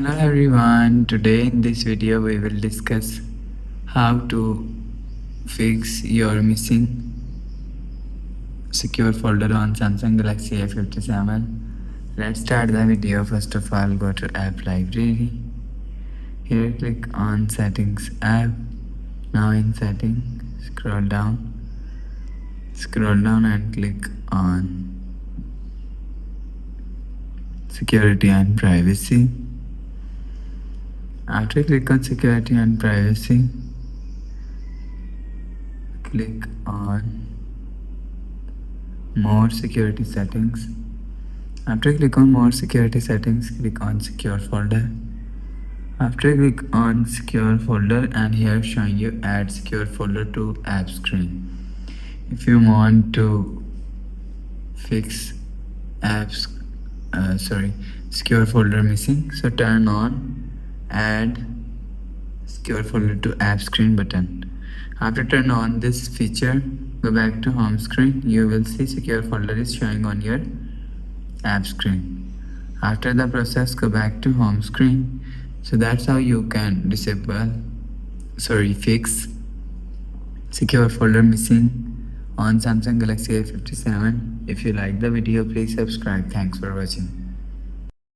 Hello everyone, today in this video we will discuss how to fix your missing secure folder on Samsung Galaxy A57. Let's start the video. First of all, go to app library. Here click on settings app. Now in settings, scroll down and click on security and privacy. After click on security and privacy, click on more security settings. After click on more security settings, click on secure folder. After click on secure folder, and here showing you add secure folder to app screen. If you want to fix apps secure folder missing, so turn on add secure folder to app screen button. After turn on this feature, go back to home screen. You will see secure folder is showing on your app screen. After the process, go back to home screen. So that's how you can fix secure folder missing on Samsung Galaxy A57. If you like the video, please subscribe. Thanks for watching.